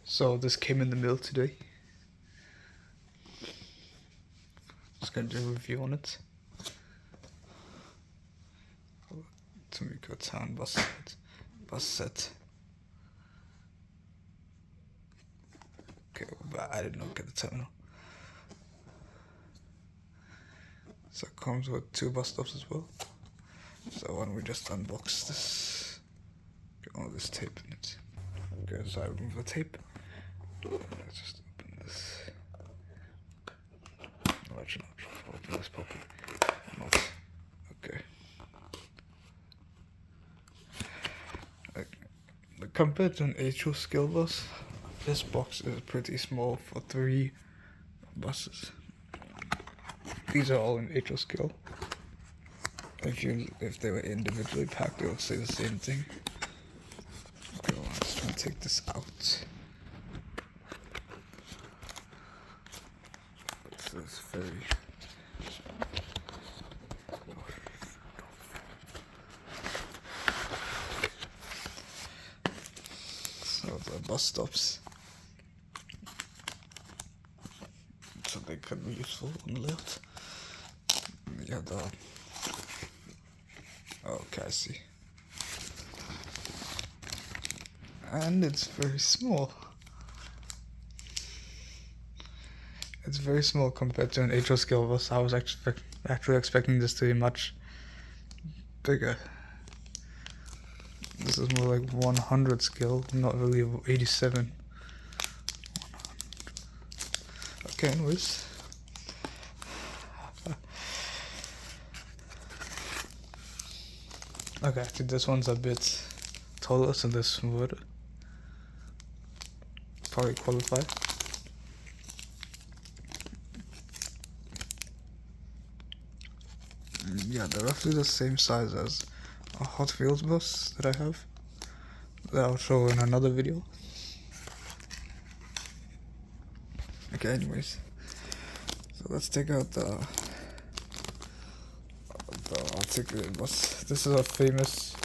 So this came in the mail today. Just gonna do a review on it. Tomica town bus set. Okay, but I did not get the terminal. So it comes with 2 bus stops as well. So why don't we just unbox this? Get all this tape in it. Okay, so I remove the tape. Let's just open this. No, actually not. Open this properly. Not. Okay. Compared to an HO scale bus, this box is pretty small for 3 buses. These are all in HO scale. If they were individually packed, they would say the same thing. Okay, well, let's try and take this out. This is very... So the bus stops. So they could be useful on the layout. Yeah, okay, I see. And it's very small. It's very small compared to an HO scale bus. I was actually expecting this to be much bigger. This is more like 100 scale, not really 87. Okay, anyways. Okay, actually this one's a bit taller, so this would probably qualify. Yeah, they're roughly the same size as a Hot Wheels bus that I have, that I'll show in another video. Okay, anyways, so let's take out the articulated bus. This is a famous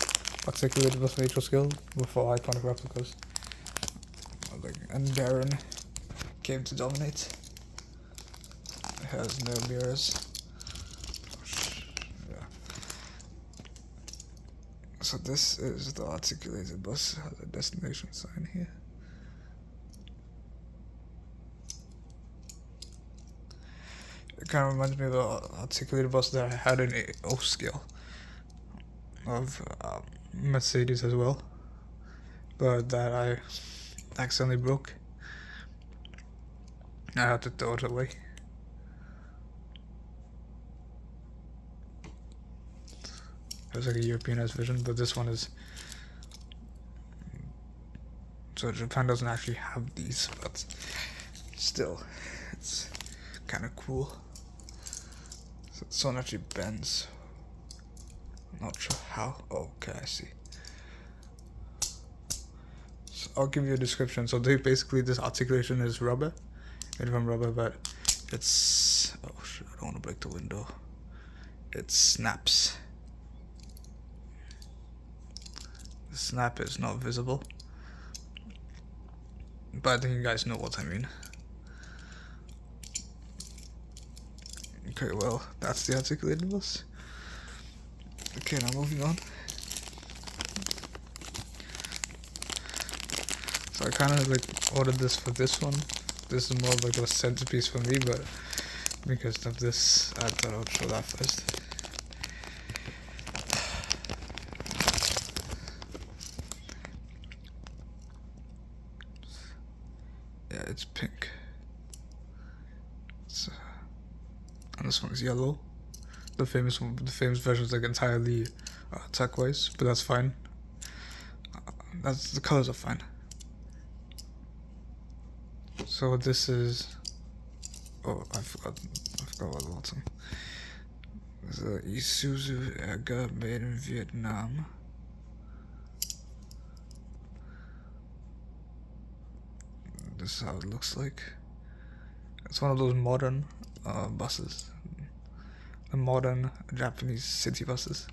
articulated bus from HO scale before iconic replicas. And Darren came to dominate. It has no mirrors. Yeah. So this is the articulated bus. It has a destination sign here. It kind of reminds me of the articulated bus that I had in O scale of Mercedes as well, but that I accidentally broke. I had to throw it away. It was like a Europeanized version, but this one is... So Japan doesn't actually have these, but still, it's kind of cool. So this one actually bends. I'm not sure how. Oh, okay, I see. So I'll give you a description. So basically this articulation is rubber. Made from rubber, but it's... Oh shit, I don't want to break the window. It snaps. The snap is not visible, but I think you guys know what I mean. Okay, well, that's the articulated bus. Okay, now moving on. So I kind of like ordered this for this one. This is more like a centerpiece for me, but because of this, I thought I would show that first. Yeah, it's pink. And this one is yellow. The famous version is like entirely turquoise, but that's fine. The colors are fine. So this is... Oh, I forgot about the bottom. There's a Isuzu Erga made in Vietnam. This is how it looks like. It's one of those modern buses. The modern Japanese city buses.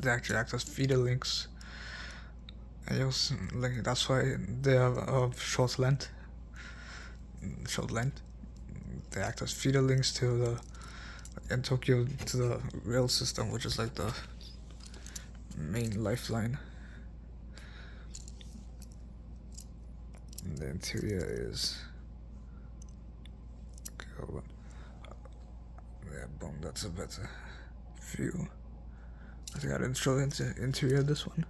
They actually act as feeder links And also, like, that's why they have a short length. They act as feeder links to the in Tokyo to the rail system, which is like the main lifeline. And the interior is okay. Hold on. Yeah, boom. That's a better view. I think I didn't show the interior of this one.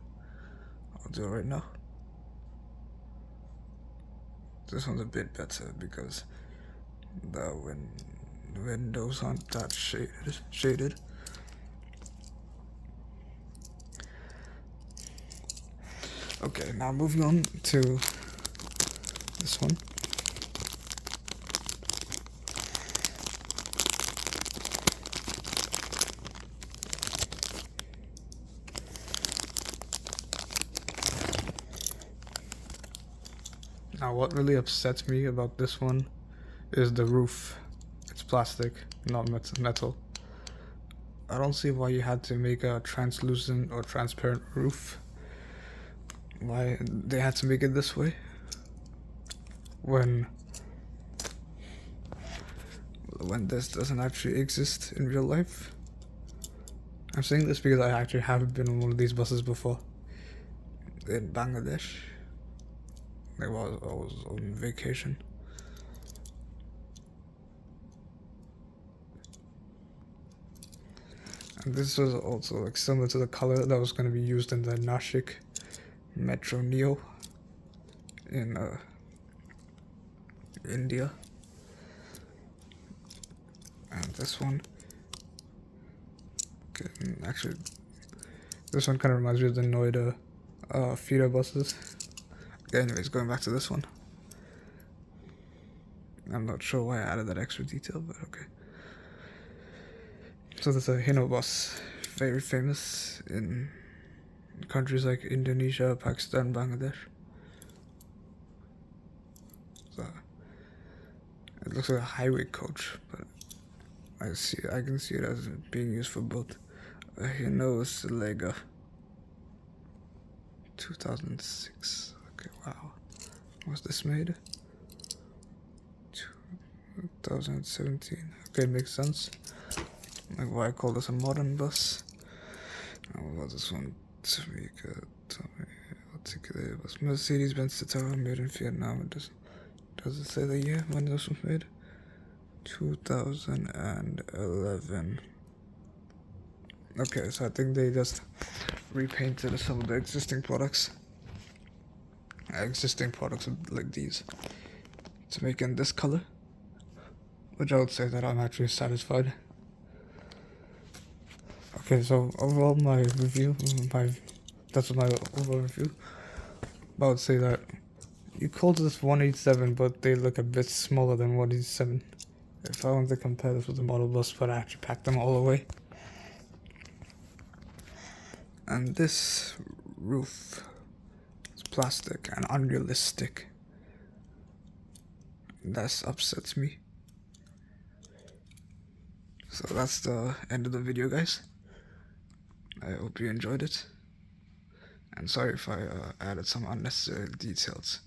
I'll do it right now. This one's a bit better because the windows aren't that shaded. Okay, now moving on to this one. Now, what really upsets me about this one is the roof. It's plastic, not metal. I don't see why you had to make a translucent or transparent roof. Why they had to make it this way when this doesn't actually exist in real life. I'm saying this because I actually have been on one of these buses before in Bangladesh. I was on vacation. And this was also like similar to the color that was going to be used in the Nashik Metro Neo in India. And this one, okay, actually, this one kind of reminds me of the Noida feeder buses. Okay, anyways, going back to this one. I'm not sure why I added that extra detail, but okay. So there's a Hino bus, very famous in countries like Indonesia, Pakistan, Bangladesh. So it looks like a highway coach, but I can see it as being used for both. Hino Lega 2006. Okay, wow. Was this made? 2017. Okay, makes sense. Like why I call this a modern bus. What was this one? Tomica, articulated bus. Mercedes-Benz Citaro, made in Vietnam. Does it say the year when this was made? 2011. Okay, so I think they just repainted some of the existing products like these to make in this color, which I would say that I'm actually satisfied. Okay, so overall my review, that's my overall review. I would say that you called this 187, but they look a bit smaller than 187. If I want to compare this with the model bus, but I actually packed them all away. And this roof is plastic and unrealistic. That upsets me. So that's the end of the video, guys. I hope you enjoyed it. And sorry if I added some unnecessary details.